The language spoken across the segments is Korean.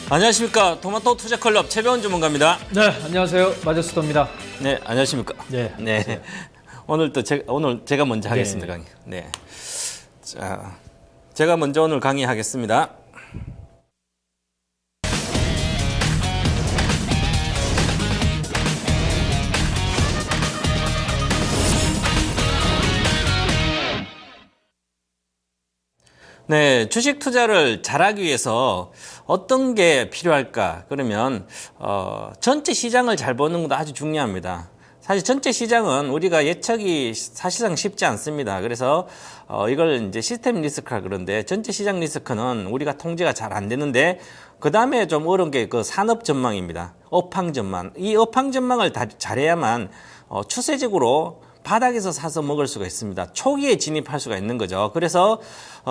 안녕하십니까. 토마토 투자클럽 최병원 전문가입니다. 네, 안녕하세요. 마저스터입니다. 네, 안녕하십니까. 네. 네. 오늘 제가 먼저 하겠습니다, 강의. 네. 자, 제가 먼저 오늘 강의하겠습니다. 네, 주식 투자를 잘하기 위해서 어떤 게 필요할까? 그러면 전체 시장을 잘 보는 것도 아주 중요합니다. 사실 전체 시장은 우리가 예측이 사실상 쉽지 않습니다. 그래서 이걸 이제 시스템 리스크라 그러는데 전체 시장 리스크는 우리가 통제가 잘 안 되는데 그 다음에 좀 어려운 게 그 산업 전망입니다. 업황 전망. 이 업황 전망을 잘해야만 추세적으로 바닥에서 사서 먹을 수가 있습니다. 초기에 진입할 수가 있는 거죠. 그래서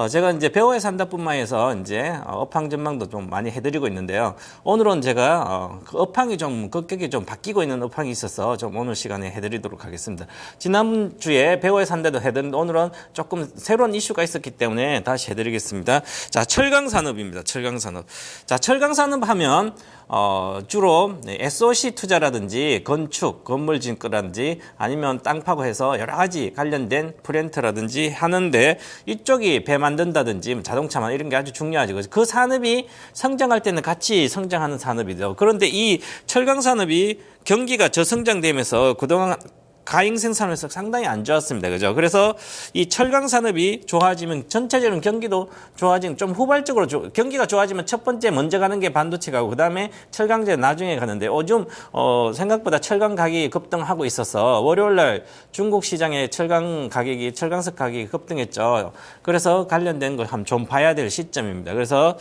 제가 이제 배워야 산다뿐만 해서 이제 업황 전망도 좀 많이 해드리고 있는데요. 오늘은 제가 그 업황이 좀 급격히 좀 바뀌고 있는 업황이 있어서 좀 오늘 시간에 해드리도록 하겠습니다. 지난주에 배워야 산다도 해드렸는데 오늘은 조금 새로운 이슈가 있었기 때문에 다시 해드리겠습니다. 자, 철강 산업입니다. 철강 산업. 자, 철강 산업 하면 주로 SOC 투자라든지 건축, 건물 짓거라든지 아니면 땅 파고 해서 여러 가지 관련된 프렌트라든지 하는데 이쪽이 배 만든다든지 자동차만 이런 게 아주 중요하죠. 그 산업이 성장할 때는 같이 성장하는 산업이죠. 그런데 이 철강 산업이 경기가 저성장되면서 그동안 가행 생산에서 상당히 안 좋았습니다. 그죠? 그래서 이 철강 산업이 좋아지면 전체적인 경기도 좋아지면 좀 후발적으로 경기가 좋아지면 첫 번째 먼저 가는 게 반도체 가고 그다음에 철강제 나중에 가는데 요즘 생각보다 철강 가격이 급등하고 있어서 월요일 날 중국 시장의 철강석 가격이 급등했죠. 그래서 관련된 걸 한번 좀 봐야 될 시점입니다. 그래서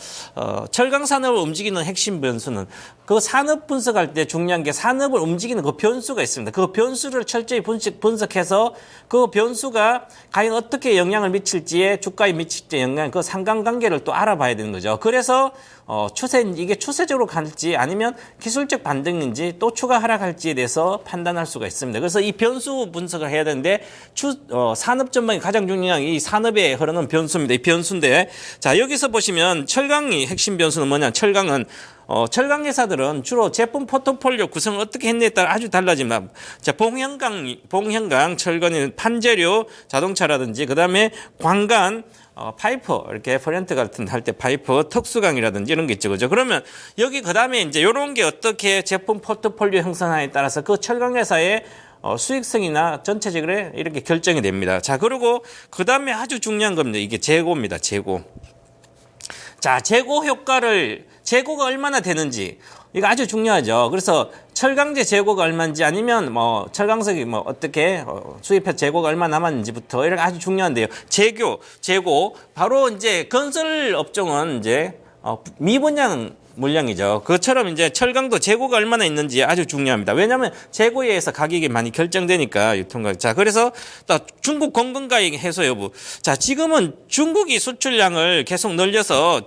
철강 산업을 움직이는 핵심 변수는 그 산업 분석할 때 중요한 게 산업을 움직이는 그 변수가 있습니다. 그 변수를 철저히 분석해서 그 변수가 과연 어떻게 영향을 미칠지에 주가에 미칠지 영향 그 상관관계를 또 알아봐야 되는 거죠. 그래서 이게 추세적으로 갈지 아니면 기술적 반등인지 또 추가 하락할지에 대해서 판단할 수가 있습니다. 그래서 이 변수 분석을 해야 되는데 산업 전망이 가장 중요한 이 산업에 흐르는 변수입니다. 이 변수인데 자 여기서 보시면 철강이 핵심 변수는 뭐냐? 철강 회사들은 주로 제품 포트폴리오 구성을 어떻게 했느냐에 따라 아주 달라집니다. 자, 봉형강, 철근은 판재료, 자동차라든지, 그 다음에 광간, 파이프, 이렇게 프렌트 같은 할 때 파이프, 특수강이라든지 이런 게 있죠. 그죠? 그러면 여기 그 다음에 이제 요런 게 어떻게 제품 포트폴리오 형성하냐에 따라서 그 철강 회사의 수익성이나 전체적으로 이렇게 결정이 됩니다. 자, 그리고 그 다음에 아주 중요한 겁니다. 이게 재고입니다. 재고. 자, 재고가 얼마나 되는지 이거 아주 중요하죠. 그래서 철강제 재고가 얼마인지 아니면 철강석이 어떻게 수입해 재고가 얼마 남았는지부터 이렇게 아주 중요한데요. 재고 바로 이제 건설 업종은 이제 미분양 물량이죠. 그처럼 이제 철강도 재고가 얼마나 있는지 아주 중요합니다. 왜냐하면 재고에 의해서 가격이 많이 결정되니까 유통가격. 자, 그래서 또 중국 공급가격 해소 여부. 자, 지금은 중국이 수출량을 계속 늘려서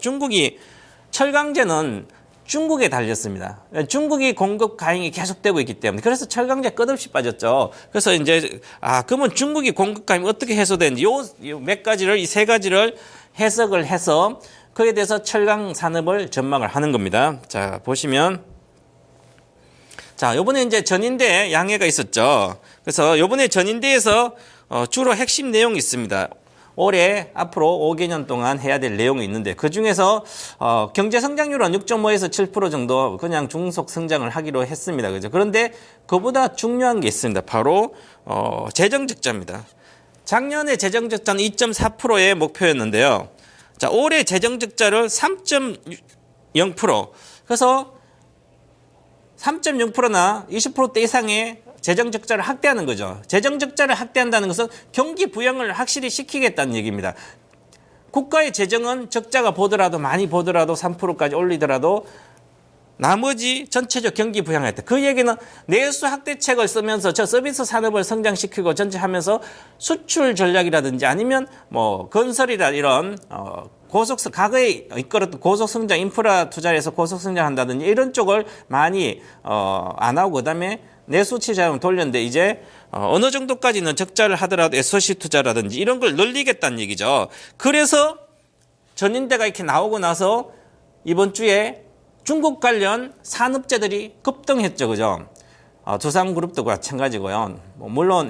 철강제는 중국에 달렸습니다. 중국이 공급 가행이 계속되고 있기 때문에 그래서 철강제 끝없이 빠졌죠. 그래서 이제 그러면 중국이 공급 가행이 어떻게 해소되는지 요 몇 가지를 이 세 가지를 해석을 해서 그에 대해서 철강 산업을 전망을 하는 겁니다. 자, 보시면 자, 요번에 이제 전인대 양해가 있었죠. 그래서 요번에 전인대에서 주로 핵심 내용이 있습니다. 올해 앞으로 5개년 동안 해야 될 내용이 있는데 그중에서 경제 성장률은 6.5에서 7% 정도 그냥 중속 성장을 하기로 했습니다. 그죠? 그런데 그보다 중요한 게 있습니다. 바로 재정 적자입니다. 작년에 재정 적자는 2.4%의 목표였는데요. 자, 올해 재정 적자를 3.0%. 그래서 3.0%나 20%대 이상의 재정 적자를 확대하는 거죠. 재정 적자를 확대한다는 것은 경기 부양을 확실히 시키겠다는 얘기입니다. 국가의 재정은 적자가 많이 보더라도 3%까지 올리더라도 나머지 전체적 경기 부양했다. 그 얘기는 내수 확대책을 쓰면서 저 서비스 산업을 성장시키고 전체 하면서 수출 전략이라든지 아니면 건설이라 이런 과거에 이끌었던 고속성장 인프라 투자해서 고속성장한다든지 이런 쪽을 많이 안 하고 그다음에 내수치 자금을 돌렸는데 이제 어느 정도까지는 적자를 하더라도 SOC 투자라든지 이런 걸 늘리겠다는 얘기죠. 그래서 전인대가 이렇게 나오고 나서 이번 주에 중국 관련 산업재들이 급등했죠, 그죠? 두산그룹도 마찬가지고요. 물론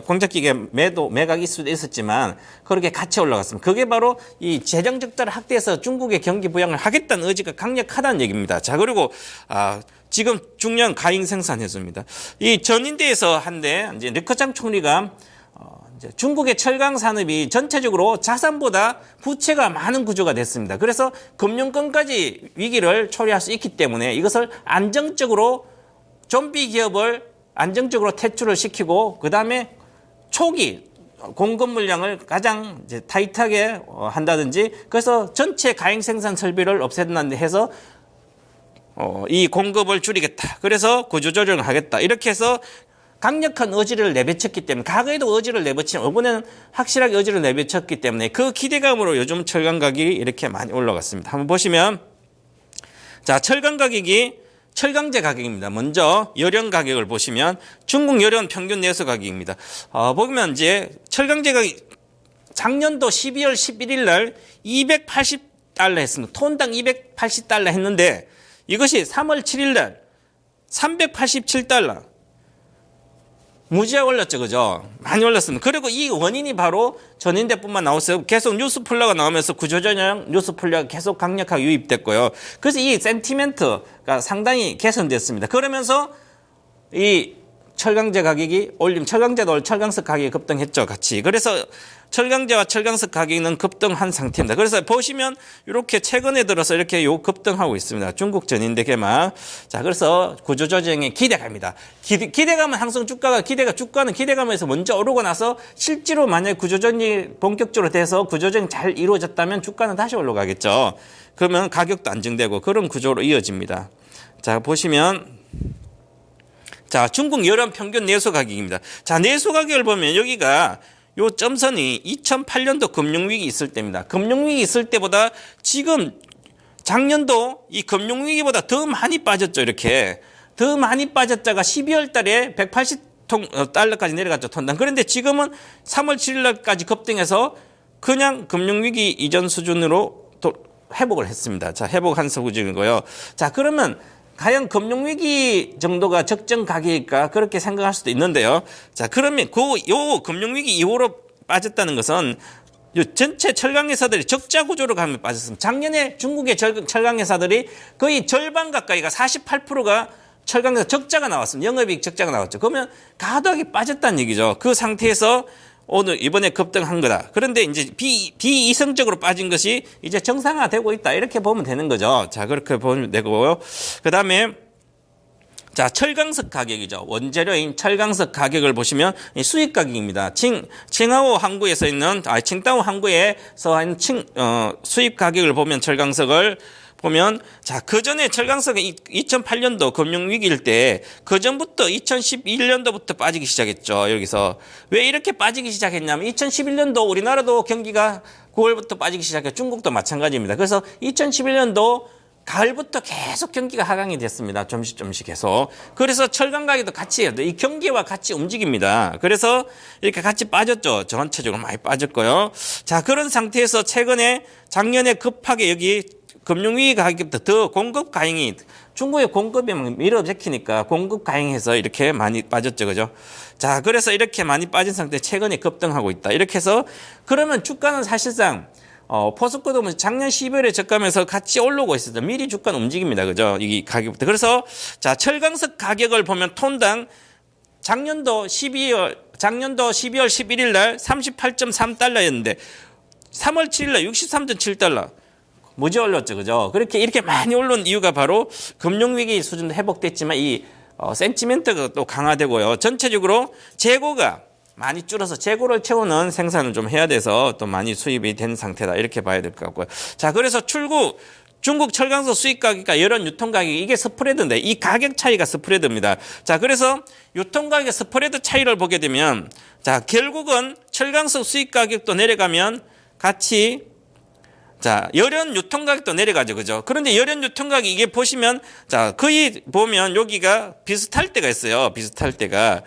공작기계 매각이 있었지만 그렇게 같이 올라갔습니다. 그게 바로 이 재정 적자를 확대해서 중국의 경기 부양을 하겠다는 의지가 강력하다는 얘기입니다. 자, 그리고 지금 중요한 가잉 생산 해소입니다. 이 전인대에서 한데 이제 리커창 총리가 이제 중국의 철강 산업이 전체적으로 자산보다 부채가 많은 구조가 됐습니다. 그래서 금융권까지 위기를 초래할 수 있기 때문에 이것을 안정적으로 좀비 기업을 안정적으로 퇴출을 시키고 그다음에 초기 공급 물량을 가장 이제 타이트하게 한다든지 그래서 전체 가행 생산 설비를 없앤다든지 해서 이 공급을 줄이겠다. 그래서 구조조정을 하겠다. 이렇게 해서 강력한 의지를 내비쳤기 때문에 과거에도 의지를 내비치면 이번에는 확실하게 의지를 내비쳤기 때문에 그 기대감으로 요즘 철강 가격이 이렇게 많이 올라갔습니다. 한번 보시면 자, 철강 가격이 철강제 가격입니다. 먼저 열연 가격을 보시면 중국 열연 평균 내수 가격입니다. 보면 이제 철강제 가격 작년도 12월 11일 날 280달러 했습니다. 톤당 280달러 했는데 이것이 3월 7일 날 387달러. 무지하게 올랐죠, 그죠? 많이 올랐습니다. 그리고 이 원인이 바로 전인대뿐만 나왔어요. 계속 뉴스 플러가 나오면서 구조조정 뉴스 플러가 계속 강력하게 유입됐고요. 그래서 이 센티멘트가 상당히 개선됐습니다. 그러면서 이 철강제 가격이 철강제도 철강석 가격이 급등했죠, 같이. 그래서 철강제와 철강석 가격은 급등한 상태입니다. 그래서 보시면 이렇게 최근에 들어서 이렇게 급등하고 있습니다. 중국 전인대 개막. 자, 그래서 구조조정에 기대감입니다. 기대감은 항상 주가는 기대감에서 먼저 오르고 나서 실제로 만약에 구조조정이 본격적으로 돼서 구조조정이 잘 이루어졌다면 주가는 다시 올라가겠죠. 그러면 가격도 안정되고 그런 구조로 이어집니다. 자, 보시면 자, 중국 열연 평균 내수 가격입니다. 자, 내수 가격을 보면 여기가 요 점선이 2008년도 금융위기 있을 때입니다. 금융위기 있을 때보다 지금 작년도 이 금융위기보다 더 많이 빠졌죠. 이렇게 더 많이 빠졌다가 12월 달에 180달러까지 내려갔죠. 톤당. 그런데 지금은 3월 7일 날까지 급등해서 그냥 금융위기 이전 수준으로 또 회복을 했습니다. 자, 회복한 수준이고요. 자, 그러면 과연 금융위기 정도가 적정 가격일까 그렇게 생각할 수도 있는데요. 자, 그러면 요 금융위기 이후로 빠졌다는 것은 요 전체 철강 회사들이 적자 구조로 가면 빠졌습니다. 작년에 중국의 철강 회사들이 거의 절반 가까이가 48%가 철강 회사 적자가 나왔습니다. 영업이익 적자가 나왔죠. 그러면 가도하게 빠졌다는 얘기죠. 그 상태에서 이번에 급등한 거다. 그런데 이제 비이성적으로 빠진 것이 이제 정상화되고 있다. 이렇게 보면 되는 거죠. 자, 그렇게 보면 되고요. 그 다음에 자, 철강석 가격이죠. 원재료인 철강석 가격을 보시면 수입 가격입니다. 칭하오 항구에서 있는, 칭다오 항구에서 하는 수입 가격을 보면 철강석을 보면 자, 그 전에 철강석이 2008년도 금융위기일 때 그 전부터 2011년도부터 빠지기 시작했죠. 여기서 왜 이렇게 빠지기 시작했냐면 2011년도 우리나라도 경기가 9월부터 빠지기 시작했고 중국도 마찬가지입니다. 그래서 2011년도 가을부터 계속 경기가 하강이 됐습니다. 조금씩 계속. 그래서 철강 가격도 같이 이 경기와 같이 움직입니다. 그래서 이렇게 같이 빠졌죠. 전체적으로 많이 빠졌고요. 자, 그런 상태에서 최근에 작년에 급하게 여기 금융위기 가격부터 더 공급 가행이 중국의 공급이 밀어제키니까 공급 가행해서 이렇게 많이 빠졌죠. 그죠? 자, 그래서 이렇게 많이 빠진 상태 최근에 급등하고 있다. 이렇게 해서 그러면 주가는 사실상 포스코도 작년 12월에 저가면서 같이 올라오고 있었죠. 미리 주가는 움직입니다. 그죠? 이 가격부터. 그래서 자, 철강석 가격을 보면 톤당 작년도 12월 11일 날 38.3달러였는데 3월 7일 날 63.7달러. 무지 올랐죠. 그죠? 이렇게 많이 오른 이유가 바로 금융위기 수준도 회복됐지만 이 센티멘트가 또 강화되고요. 전체적으로 재고가 많이 줄어서 재고를 채우는 생산을 좀 해야 돼서 또 많이 수입이 된 상태다. 이렇게 봐야 될 것 같고요. 자, 그래서 중국 철강석 수입 가격과 열연 유통 가격이 이게 스프레드인데 이 가격 차이가 스프레드입니다. 자, 그래서 유통 가격 스프레드 차이를 보게 되면 자, 결국은 철강석 수입 가격도 내려가면 같이 자, 열연 유통 가격도 내려가죠. 그죠? 그런데 열연 유통 가격 이게 보시면 자, 거의 보면 여기가 비슷할 때가 있어요. 비슷할 때가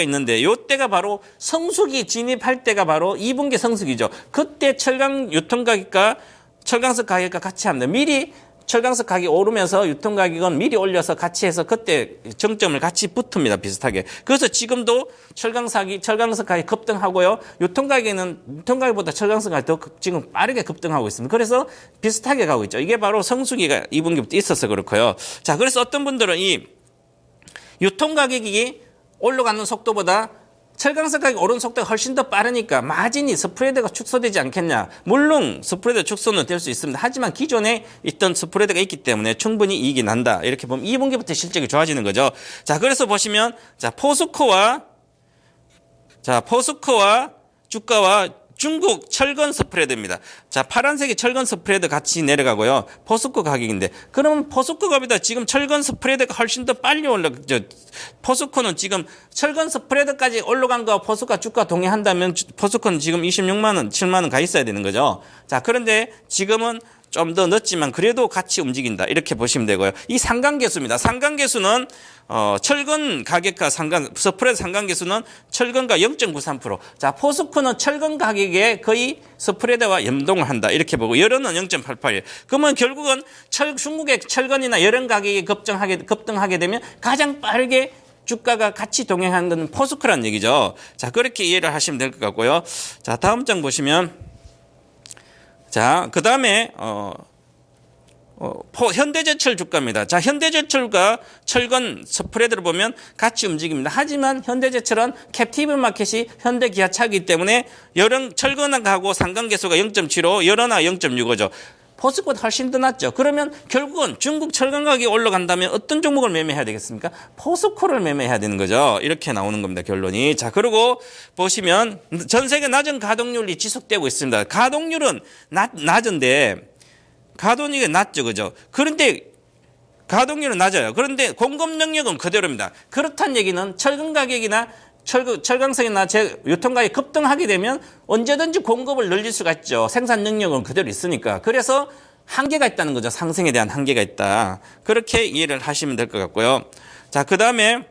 있는데 요 때가 바로 성수기 진입할 때가 바로 2분기 성수기죠. 그때 철강 유통 가격과 철강석 가격과 같이 합니다. 미리 철강석 가격이 오르면서 유통 가격은 미리 올려서 같이 해서 그때 정점을 같이 붙습니다. 비슷하게. 그래서 지금도 철강석 가격이 급등하고요. 유통 가격보다 철강석 가격이 더 지금 빠르게 급등하고 있습니다. 그래서 비슷하게 가고 있죠. 이게 바로 성수기가 2분기부터 있어서 그렇고요. 자, 그래서 어떤 분들은 이 유통 가격이 올라가는 속도보다 철강석 가격 오른 속도가 훨씬 더 빠르니까 마진이 스프레드가 축소되지 않겠냐. 물론 스프레드 축소는 될 수 있습니다. 하지만 기존에 있던 스프레드가 있기 때문에 충분히 이익이 난다. 이렇게 보면 2분기부터 실적이 좋아지는 거죠. 자, 그래서 보시면 포스코와 주가와 중국 철근 스프레드입니다. 자, 파란색이 철근 스프레드 같이 내려가고요. 포스코 가격인데, 그러면 포스코 가격보다 지금 철근 스프레드가 훨씬 더 빨리 포스코는 지금 철근 스프레드까지 올라간 거 포스코 주가 동의한다면 포스코는 지금 26만 원, 7만 원 가 있어야 되는 거죠. 자, 그런데 지금은 좀 더 늦지만 그래도 같이 움직인다. 이렇게 보시면 되고요. 이 상관계수입니다. 상관계수는 철근 가격과 스프레드 상관계수는 철근과 0.93%. 자, 포스코는 철근 가격에 거의 스프레드와 연동을 한다. 이렇게 보고 여론은 0.88이에요. 그러면 결국은 중국의 철근이나 여론 가격이 급등하게 되면 가장 빠르게 주가가 같이 동행하는 건 포스코라는 얘기죠. 자, 그렇게 이해를 하시면 될 것 같고요. 자, 다음 장 보시면 자, 그 다음에, 현대제철 주가입니다. 자, 현대제철과 철근 스프레드를 보면 같이 움직입니다. 하지만 현대제철은 캡티브 마켓이 현대기아차이기 때문에 철근하고 상관계수가 0.75, 여론하 0.65죠. 포스코보다 훨씬 더 낮죠. 그러면 결국은 중국 철강 가격이 올라간다면 어떤 종목을 매매해야 되겠습니까? 포스코를 매매해야 되는 거죠. 이렇게 나오는 겁니다. 결론이. 자, 그리고 보시면 전 세계 낮은 가동률이 지속되고 있습니다. 가동률은 낮은데 가동률이 낮죠. 그죠? 그런데 가동률은 낮아요. 그런데 공급 능력은 그대로입니다. 그렇다는 얘기는 철근 가격이나 철강석이나 유통가격이 급등하게 되면 언제든지 공급을 늘릴 수가 있죠. 생산 능력은 그대로 있으니까. 그래서 한계가 있다는 거죠. 상승에 대한 한계가 있다. 그렇게 이해를 하시면 될 것 같고요. 자, 그 다음에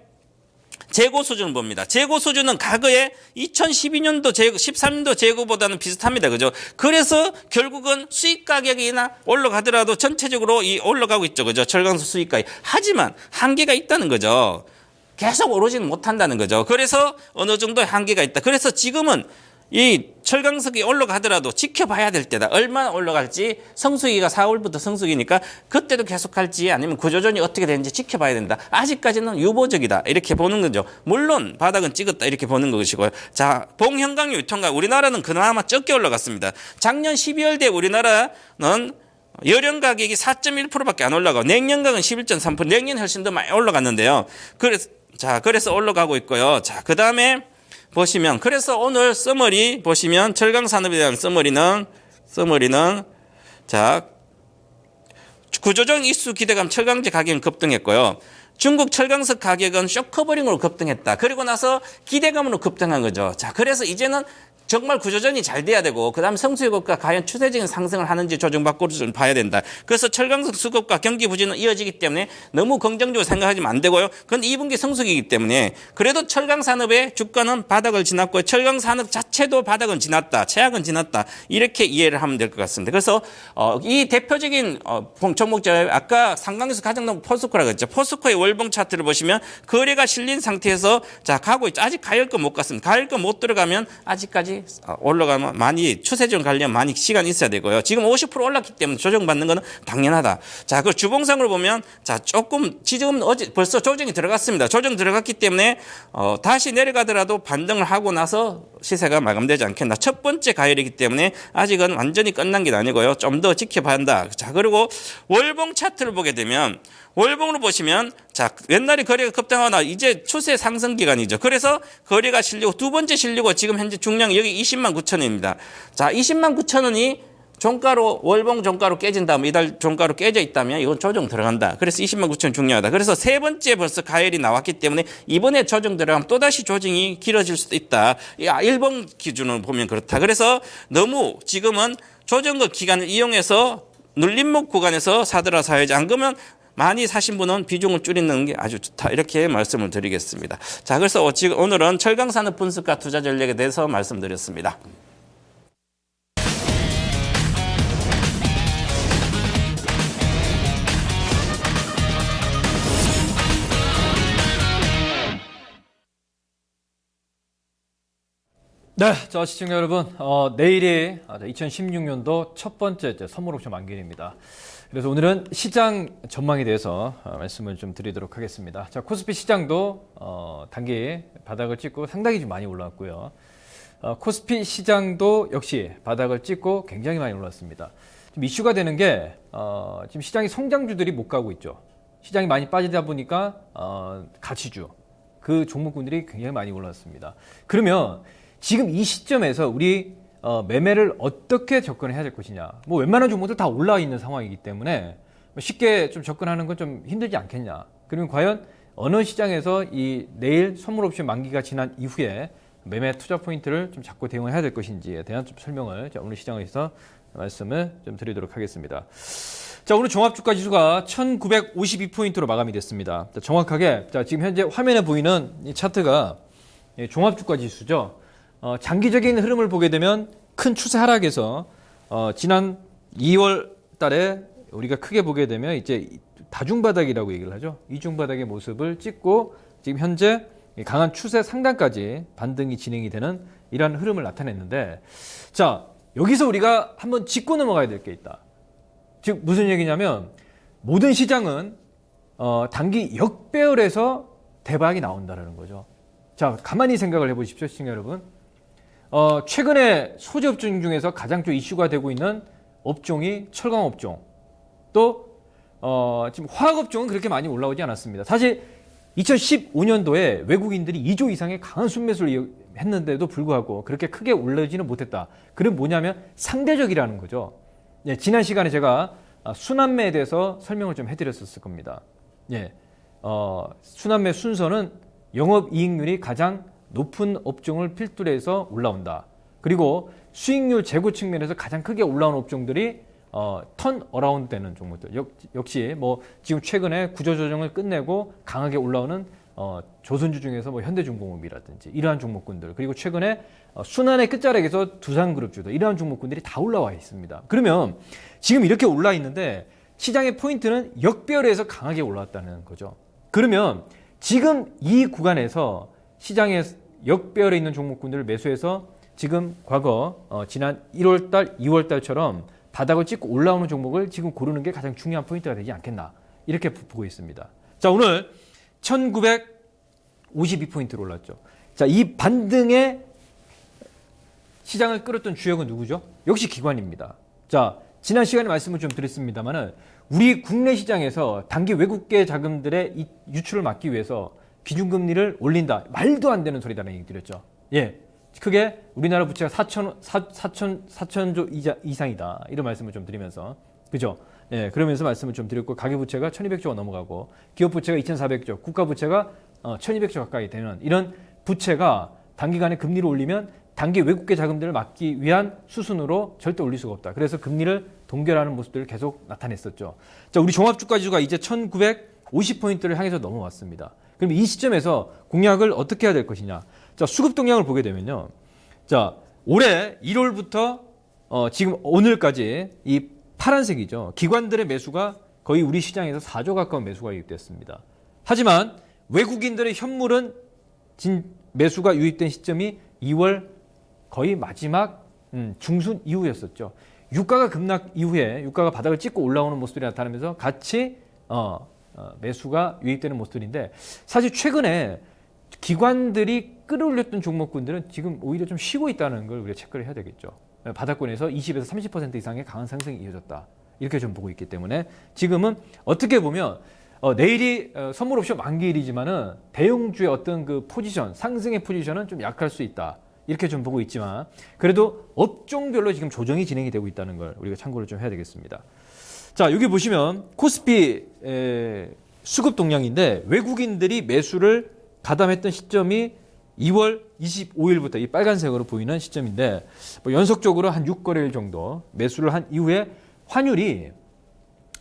재고 수준을 봅니다. 재고 수준은 과거에 2012년도 재고, 13년도 재고보다는 비슷합니다. 그죠? 그래서 결국은 수익 가격이나 올라가더라도 전체적으로 올라가고 있죠. 그죠? 철강석 수익 가격. 하지만 한계가 있다는 거죠. 계속 오르지는 못한다는 거죠. 그래서 어느 정도의 한계가 있다. 그래서 지금은 이 철강석이 올라가더라도 지켜봐야 될 때다. 얼마나 올라갈지 성수기가 4월부터 성수기니까 그때도 계속 갈지 아니면 구조전이 어떻게 되는지 지켜봐야 된다. 아직까지는 유보적이다. 이렇게 보는 거죠. 물론 바닥은 찍었다. 이렇게 보는 것이고요. 자, 봉현강 유통가 우리나라는 그나마 적게 올라갔습니다. 작년 12월대 우리나라는 여름 가격이 4.1%밖에 안 올라가고 냉년가격은 11.3%, 냉년 훨씬 더 많이 올라갔는데요. 그래서 올라가고 있고요. 자, 그 다음에 보시면, 그래서 오늘 서머리 보시면 철강 산업에 대한 서머리는 자, 구조적 이슈 기대감 철강제 가격은 급등했고요. 중국 철강석 가격은 쇼커버링으로 급등했다. 그리고 나서 기대감으로 급등한 거죠. 자, 그래서 이제는 정말 구조전이 잘 돼야 되고 그다음에 성수유급과 과연 추세적인 상승을 하는지 조정받고를 좀 봐야 된다. 그래서 철강석 수급과 경기 부진은 이어지기 때문에 너무 긍정적으로 생각하시면 안 되고요. 그건 2분기 성수기이기 때문에 그래도 철강산업의 주가는 바닥을 지났고 철강산업 자체도 바닥은 지났다. 최악은 지났다. 이렇게 이해를 하면 될 것 같습니다. 그래서 이 대표적인 종목들 아까 상강에서 가장 높은 포스코라고 했죠. 포스코의 월봉 차트를 보시면 거래가 실린 상태에서 자 가고 있죠. 아직 가열권 못 갔습니다. 가열권 못 들어가면 아직까지 올라가면 많이 추세적으로 가려면 많이 시간이 있어야 되고요. 지금 50% 올랐기 때문에 조정받는 거는 당연하다. 자, 그 주봉상으로 보면 자 조금 지금 어제 벌써 조정이 들어갔습니다. 조정 들어갔기 때문에 다시 내려가더라도 반등을 하고 나서 시세가 마감되지 않겠나. 첫 번째 가열이기 때문에 아직은 완전히 끝난 게 아니고요. 좀 더 지켜봐야 한다. 자, 그리고 월봉 차트를 보게 되면 월봉으로 보시면 자 옛날에 거래가 급등하거나 이제 추세 상승 기간이죠. 그래서 거래가 실리고 두 번째 실리고 지금 현재 중량 여기 20만 9천 원입니다. 자 20만 9천 원이 종가로 월봉 종가로 깨진 다음 이달 종가로 깨져 있다면 이건 조정 들어간다. 그래서 20만 9천 원 중요하다. 그래서 세 번째 벌써 가열이 나왔기 때문에 이번에 조정 들어가면 또다시 조정이 길어질 수도 있다. 일본 기준으로 보면 그렇다. 그래서 너무 지금은 조정거 기간을 이용해서 눌림목 구간에서 사더라 사야지. 안 그러면 많이 사신 분은 비중을 줄이는 게 아주 좋다. 이렇게 말씀을 드리겠습니다. 자, 그래서 지금 오늘은 철강산업 분석과 투자 전략에 대해서 말씀드렸습니다. 네, 자 시청자 여러분, 내일이 2016년도 첫 번째 선물옵션 만기일입니다. 그래서 오늘은 시장 전망에 대해서 말씀을 좀 드리도록 하겠습니다. 자, 코스피 시장도 단기 바닥을 찍고 상당히 좀 많이 올라왔고요. 코스피 시장도 역시 바닥을 찍고 굉장히 많이 올랐습니다. 좀 이슈가 되는 게 지금 시장이 성장주들이 못 가고 있죠. 시장이 많이 빠지다 보니까 가치주 그 종목군들이 굉장히 많이 올랐습니다. 그러면 지금 이 시점에서 우리 매매를 어떻게 접근해야 될 것이냐. 뭐 웬만한 종목들 다 올라와 있는 상황이기 때문에 쉽게 좀 접근하는 건 좀 힘들지 않겠냐. 그러면 과연 어느 시장에서 이 내일 선물옵션 만기가 지난 이후에 매매 투자 포인트를 좀 잡고 대응해야 될 것인지에 대한 좀 설명을 오늘 시장에서 말씀을 좀 드리도록 하겠습니다. 자, 오늘 종합주가 지수가 1952포인트로 마감이 됐습니다. 자, 정확하게 지금 현재 화면에 보이는 이 차트가 종합주가 지수죠. 장기적인 흐름을 보게 되면 큰 추세 하락에서 지난 2월 달에 우리가 크게 보게 되면 이제 다중바닥이라고 얘기를 하죠. 이중바닥의 모습을 찍고 지금 현재 강한 추세 상단까지 반등이 진행이 되는 이러한 흐름을 나타냈는데, 자, 여기서 우리가 한번 짚고 넘어가야 될 게 있다. 즉 무슨 얘기냐면 모든 시장은 단기 역배열에서 대박이 나온다는 거죠. 자, 가만히 생각을 해보십시오, 시청자 여러분. 최근에 소재 업종 중에서 가장 좀 이슈가 되고 있는 업종이 철강 업종, 또 지금 화학 업종은 그렇게 많이 올라오지 않았습니다. 사실 2015년도에 외국인들이 2조 이상의 강한 순매수를 했는데도 불구하고 그렇게 크게 올라지는 못했다. 그건 뭐냐면 상대적이라는 거죠. 예, 지난 시간에 제가 순환매에 대해서 설명을 좀 해드렸었을 겁니다. 예, 순환매 순서는 영업이익률이 가장 높은 업종을 필두로 해서 올라온다. 그리고 수익률 제고 측면에서 가장 크게 올라온 업종들이 턴 어라운드 되는 종목들. 역시 뭐 지금 최근에 구조조정을 끝내고 강하게 올라오는 조선주 중에서 뭐 현대중공업이라든지 이러한 종목군들, 그리고 최근에 순환의 끝자락에서 두산그룹주들, 이러한 종목군들이 다 올라와 있습니다. 그러면 지금 이렇게 올라 있는데 시장의 포인트는 역배열에서 강하게 올라왔다는 거죠. 그러면 지금 이 구간에서 시장의 역배열에 있는 종목군들을 매수해서 지금 과거 지난 1월달, 2월달처럼 바닥을 찍고 올라오는 종목을 지금 고르는 게 가장 중요한 포인트가 되지 않겠나, 이렇게 보고 있습니다. 자, 오늘 1952포인트로 올랐죠. 자, 이 반등의 시장을 끌었던 주역은 누구죠? 역시 기관입니다. 자, 지난 시간에 말씀을 좀 드렸습니다만은 우리 국내 시장에서 단기 외국계 자금들의 유출을 막기 위해서 기준금리를 올린다. 말도 안 되는 소리다라는 얘기 드렸죠. 예. 크게 우리나라 부채가 4천조 이상이다. 이런 말씀을 좀 드리면서. 그죠? 예. 그러면서 말씀을 좀 드렸고, 가계부채가 1200조가 넘어가고, 기업부채가 2400조, 국가부채가 1200조 가까이 되는 이런 부채가 단기간에 금리를 올리면 단기 외국계 자금들을 막기 위한 수순으로 절대 올릴 수가 없다. 그래서 금리를 동결하는 모습들을 계속 나타냈었죠. 자, 우리 종합주가 지수가 이제 1950포인트를 향해서 넘어왔습니다. 그럼 이 시점에서 공략을 어떻게 해야 될 것이냐. 자, 수급 동향을 보게 되면요. 자, 올해 1월부터 지금 오늘까지 이 파란색이죠. 기관들의 매수가 거의 우리 시장에서 4조 가까운 매수가 유입됐습니다. 하지만 외국인들의 현물은 매수가 유입된 시점이 2월 거의 마지막 중순 이후였었죠. 유가가 급락 이후에 유가가 바닥을 찍고 올라오는 모습들이 나타나면서 같이 매수가 유입되는 모습들인데, 사실 최근에 기관들이 끌어올렸던 종목군들은 지금 오히려 좀 쉬고 있다는 걸 우리가 체크를 해야 되겠죠. 바닥권에서 20에서 30% 이상의 강한 상승이 이어졌다. 이렇게 좀 보고 있기 때문에 지금은 어떻게 보면 내일이 선물옵션 만기일이지만은 대형주의 어떤 그 포지션, 상승의 포지션은 좀 약할 수 있다. 이렇게 좀 보고 있지만 그래도 업종별로 지금 조정이 진행이 되고 있다는 걸 우리가 참고를 좀 해야 되겠습니다. 자, 여기 보시면 코스피 수급 동향인데 외국인들이 매수를 가담했던 시점이 2월 25일부터 이 빨간색으로 보이는 시점인데, 뭐 연속적으로 한 6거래일 정도 매수를 한 이후에 환율이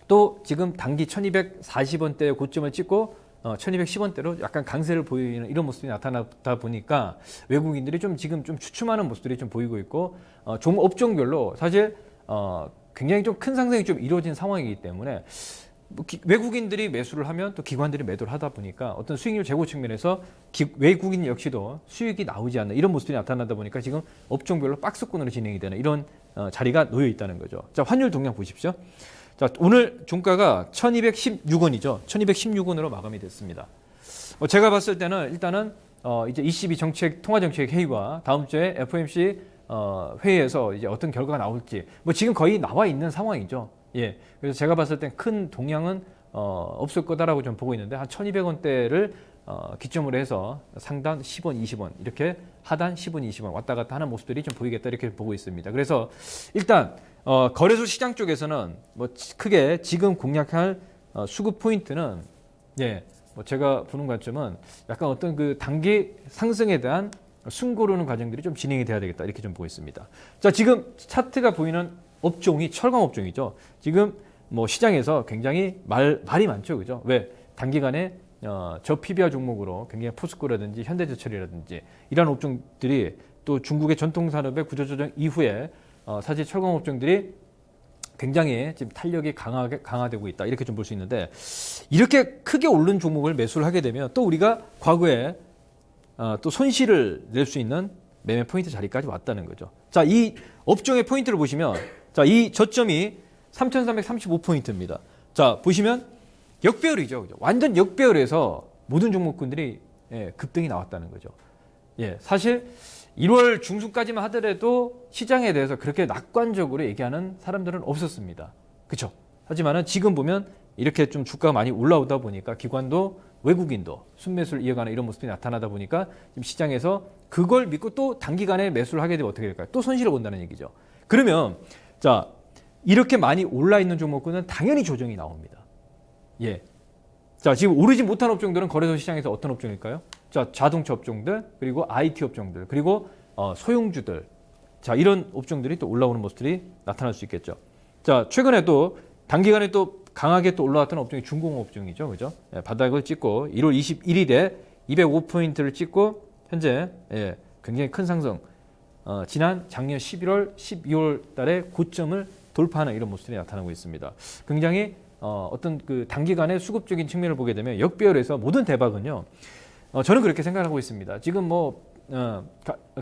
또 지금 단기 1240원대의 고점을 찍고 1210원대로 약간 강세를 보이는 이런 모습이 나타나다 보니까 외국인들이 좀 지금 좀 주춤하는 모습들이 좀 보이고 있고, 업종별로 사실 굉장히 좀 큰 상승이 좀 이루어진 상황이기 때문에 뭐 외국인들이 매수를 하면 또 기관들이 매도를 하다 보니까 어떤 수익률 제고 측면에서 외국인 역시도 수익이 나오지 않는 이런 모습이 나타나다 보니까 지금 업종별로 박스권으로 진행이 되는 이런 자리가 놓여 있다는 거죠. 자, 환율 동향 보십시오. 자, 오늘 종가가 1216원이죠. 1216원으로 마감이 됐습니다. 제가 봤을 때는 일단은 이제 ECB 통화정책 회의와 다음 주에 FOMC 회의에서 이제 어떤 결과가 나올지 뭐 지금 거의 나와 있는 상황이죠. 예. 그래서 제가 봤을 땐 큰 동향은 없을 거다라고 좀 보고 있는데 한 1,200원대를 기점으로 해서 상단 10원, 20원 이렇게 하단 10원, 20원 왔다 갔다 하는 모습들이 좀 보이겠다 이렇게 보고 있습니다. 그래서 일단 거래소 시장 쪽에서는 뭐 크게 지금 공략할 수급 포인트는 예, 뭐 제가 보는 관점은 약간 어떤 그 단기 상승에 대한 숨고르는 과정들이 좀 진행이 돼야 되겠다 이렇게 좀 보고 있습니다. 자, 지금 차트가 보이는 업종이 철강 업종이죠. 지금 뭐 시장에서 굉장히 말이 많죠, 그죠? 왜 단기간에 저PBR 종목으로 굉장히 포스코라든지 현대제철이라든지 이런 업종들이 또 중국의 전통 산업의 구조조정 이후에 사실 철강 업종들이 굉장히 지금 탄력이 강화되고 있다 이렇게 좀 볼 수 있는데 이렇게 크게 오른 종목을 매수를 하게 되면 또 우리가 과거에 또 손실을 낼 수 있는 매매 포인트 자리까지 왔다는 거죠. 자, 이 업종의 포인트를 보시면 자, 이 저점이 3,335포인트입니다. 자, 보시면 역배열이죠. 그죠? 완전 역배열에서 모든 종목군들이 급등이 나왔다는 거죠. 예, 사실 1월 중순까지만 하더라도 시장에 대해서 그렇게 낙관적으로 얘기하는 사람들은 없었습니다. 그렇죠? 하지만은 지금 보면 이렇게 좀 주가가 많이 올라오다 보니까 기관도 외국인도 순매수를 이어가는 이런 모습이 나타나다 보니까 지금 시장에서 그걸 믿고 또 단기간에 매수를 하게 되면 어떻게 될까요? 또 손실을 본다는 얘기죠. 그러면 자, 이렇게 많이 올라 있는 종목군은 당연히 조정이 나옵니다. 예. 자, 지금 오르지 못한 업종들은 거래소 시장에서 어떤 업종일까요? 자, 자동차 업종들, 그리고 IT 업종들, 그리고 소형주들. 자, 이런 업종들이 또 올라오는 모습들이 나타날 수 있겠죠. 자, 최근에 또 단기간에 또 강하게 또 올라왔던 업종이 중공업 업종이죠. 그죠? 예, 바닥을 찍고 1월 21일에 205포인트를 찍고 현재 굉장히 큰 상승. 지난 작년 11월, 12월 달에 고점을 돌파하는 이런 모습들이 나타나고 있습니다. 굉장히 어떤 그 단기간의 수급적인 측면을 보게 되면 역배열에서 모든 대박은요. 저는 그렇게 생각하고 있습니다. 지금 뭐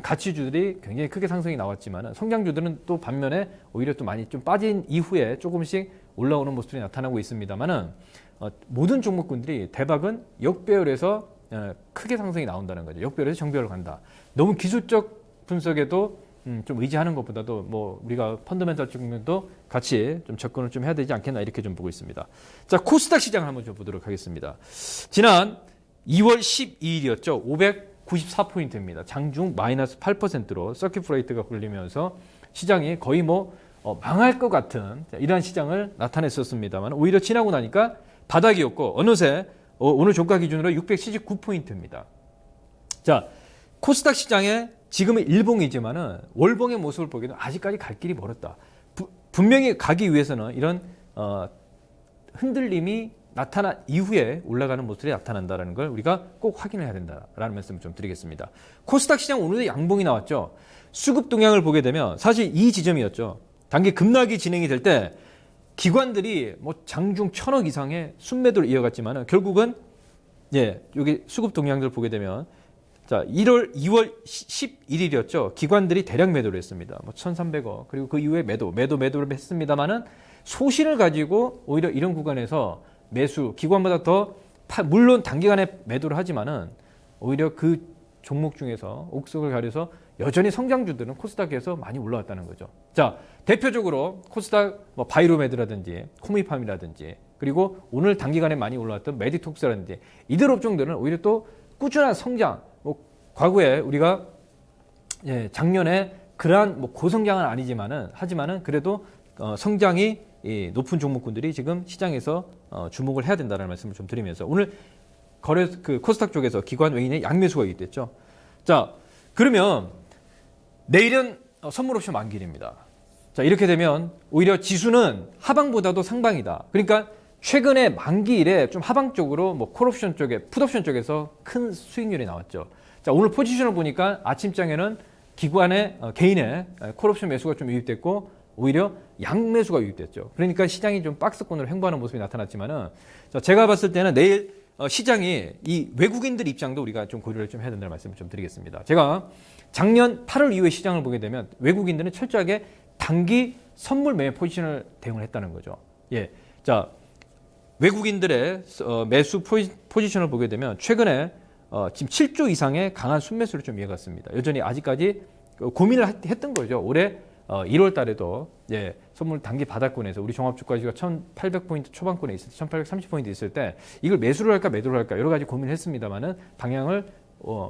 가치주들이 굉장히 크게 상승이 나왔지만 성장주들은 또 반면에 오히려 또 많이 좀 빠진 이후에 조금씩 올라오는 모습들이 나타나고 있습니다만은 모든 종목군들이 대박은 역배열에서 크게 상승이 나온다는 거죠. 역배열에서 정배열을 간다. 너무 기술적 분석에도 좀 의지하는 것보다도 뭐 우리가 펀더멘탈 측면도 같이 좀 접근을 좀 해야 되지 않겠나 이렇게 좀 보고 있습니다. 자, 코스닥 시장을 한번 좀 보도록 하겠습니다. 지난 2월 12일이었죠. 594포인트입니다. 장중 마이너스 8%로 서킷 브레이크가 굴리면서 시장이 거의 뭐 망할 것 같은 이러한 시장을 나타냈었습니다만 오히려 지나고 나니까 바닥이었고 어느새 오늘 종가 기준으로 679포인트입니다. 자, 코스닥 시장에 지금은 일봉이지만은 월봉의 모습을 보기에는 아직까지 갈 길이 멀었다. 분명히 가기 위해서는 이런 흔들림이 나타난 이후에 올라가는 모습이 나타난다는 걸 우리가 꼭 확인해야 된다라는 말씀을 좀 드리겠습니다. 코스닥 시장 오늘도 양봉이 나왔죠. 수급 동향을 보게 되면 사실 이 지점이었죠. 단기 급락이 진행이 될 때 기관들이 뭐 장중 1,000억 이상의 순매도를 이어갔지만은 결국은 여기 수급 동향들 보게 되면 자, 2월 11일이었죠. 기관들이 대량 매도를 했습니다. 뭐 1,300억. 그리고 그 이후에 매도를 했습니다만은 소신을 가지고 오히려 이런 구간에서 매수, 기관보다 더 물론 단기간에 매도를 하지만은 오히려 그 종목 중에서 옥석을 가려서 여전히 성장주들은 코스닥에서 많이 올라왔다는 거죠. 자, 대표적으로 코스닥 뭐 바이로메드라든지 코미팜이라든지 그리고 오늘 단기간에 많이 올라왔던 메디톡스라든지 이들 업종들은 오히려 또 꾸준한 성장, 뭐 과거에 우리가 작년에 그러한 뭐 고성장은 아니지만은 하지만은 그래도 성장이 높은 종목군들이 지금 시장에서 주목을 해야 된다는 말씀을 좀 드리면서 오늘 코스닥 쪽에서 기관 외인의 양매수가 있겠죠. 자, 그러면 내일은 선물 옵션 만기일입니다. 자, 이렇게 되면 오히려 지수는 하방보다도 상방이다. 그러니까 최근에 만기일에 좀 하방 쪽으로 뭐 콜옵션 쪽에 풋옵션 쪽에서 큰 수익률이 나왔죠. 자, 오늘 포지션을 보니까 아침장에는 기관의 개인의 콜옵션 매수가 좀 유입됐고 오히려 양매수가 유입됐죠. 그러니까 시장이 좀 박스권으로 횡보하는 모습이 나타났지만은 자, 제가 봤을 때는 내일 시장이 이 외국인들 입장도 우리가 좀 고려를 좀 해야 된다는 말씀을 좀 드리겠습니다. 제가 작년 8월 이후에 시장을 보게 되면 외국인들은 철저하게 단기 선물 매매 포지션을 대응을 했다는 거죠. 예. 자, 외국인들의 매수 포지션을 보게 되면 최근에 지금 7조 이상의 강한 순매수를 좀 이어갔습니다. 여전히 아직까지 고민을 했던 거죠. 올해 1월 달에도 예, 선물 단기 바닥권에서 우리 종합주가지수가 1800포인트 초반권에 있을 때 1830포인트 있을 때 이걸 매수를 할까 매도를 할까 여러 가지 고민을 했습니다만은 방향을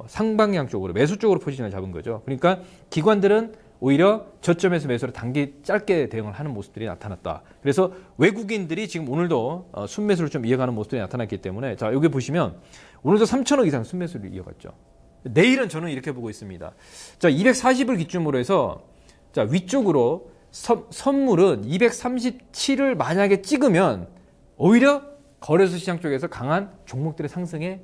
상방향 쪽으로 매수 쪽으로 포지션을 잡은 거죠. 그러니까 기관들은 오히려 저점에서 매수를 단기 짧게 대응을 하는 모습들이 나타났다. 그래서 외국인들이 지금 오늘도 순매수를 좀 이어가는 모습들이 나타났기 때문에 자, 여기 보시면 오늘도 3천억 이상 순매수를 이어갔죠. 내일은 저는 이렇게 보고 있습니다. 자, 240을 기준으로 해서 자, 위쪽으로 선물은 237을 만약에 찍으면 오히려 거래소 시장 쪽에서 강한 종목들의 상승에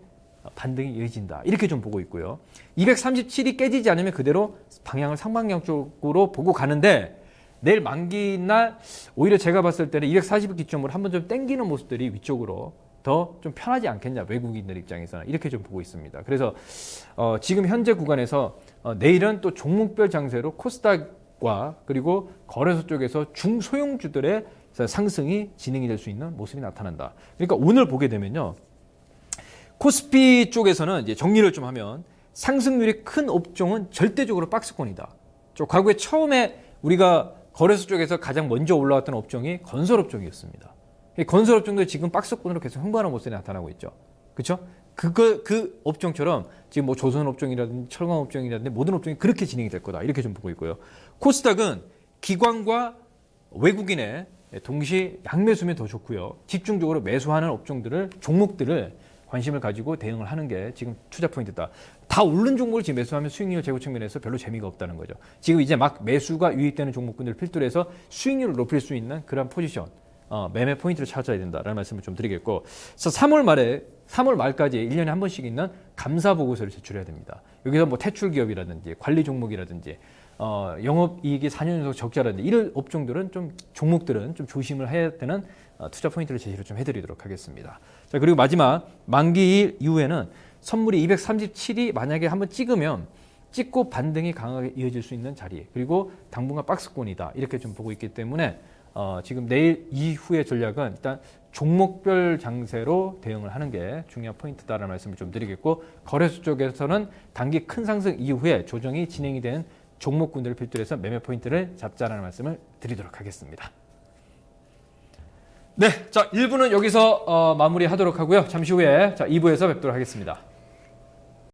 반등이 이어진다. 이렇게 좀 보고 있고요. 237이 깨지지 않으면 그대로 방향을 상방향 쪽으로 보고 가는데 내일 만기 날 오히려 제가 봤을 때는 240을 기점으로 한번 좀 땡기는 모습들이 위쪽으로 더 좀 편하지 않겠냐. 외국인들 입장에서는 이렇게 좀 보고 있습니다. 그래서 지금 현재 구간에서 내일은 또 종목별 장세로 코스닥과 그리고 거래소 쪽에서 중소형주들의 상승이 진행이 될 수 있는 모습이 나타난다. 그러니까 오늘 보게 되면요. 코스피 쪽에서는 이제 정리를 좀 하면 상승률이 큰 업종은 절대적으로 박스권이다. 과거에 처음에 우리가 거래소 쪽에서 가장 먼저 올라왔던 업종이 건설업종이었습니다. 건설업종도 지금 박스권으로 계속 횡보하는 모습이 나타나고 있죠. 그렇죠? 그 업종처럼 지금 뭐 조선업종이라든지 철강업종이라든지 모든 업종이 그렇게 진행이 될 거다. 이렇게 좀 보고 있고요. 코스닥은 기관과 외국인의 동시 양매수면 더 좋고요. 집중적으로 매수하는 업종들을 종목들을 관심을 가지고 대응을 하는 게 지금 투자 포인트다. 다 오른 종목을 지금 매수하면 수익률 제고 측면에서 별로 재미가 없다는 거죠. 지금 이제 막 매수가 유입되는 종목군들을 필두로 해서 수익률을 높일 수 있는 그런 포지션, 매매 포인트를 찾아야 된다라는 말씀을 좀 드리겠고, 그래서 3월 말까지 1년에 한 번씩 있는 감사 보고서를 제출해야 됩니다. 여기서 뭐 퇴출 기업이라든지 관리 종목이라든지 영업이익이 4년 연속 적자라든지 이런 업종들은 좀 종목들은 좀 조심을 해야 되는 투자 포인트를 제시를 좀 해드리도록 하겠습니다. 자, 그리고 마지막 만기일 이후에는 선물이 237이 만약에 한번 찍고 반등이 강하게 이어질 수 있는 자리, 그리고 당분간 박스권이다 이렇게 좀 보고 있기 때문에 지금 내일 이후의 전략은 일단 종목별 장세로 대응을 하는 게 중요한 포인트다라는 말씀을 좀 드리겠고, 거래소 쪽에서는 단기 큰 상승 이후에 조정이 진행이 된 종목군들을 필두로 해서 매매 포인트를 잡자라는 말씀을 드리도록 하겠습니다. 네, 자 1부는 여기서 마무리하도록 하고요. 잠시 후에 2부에서 뵙도록 하겠습니다.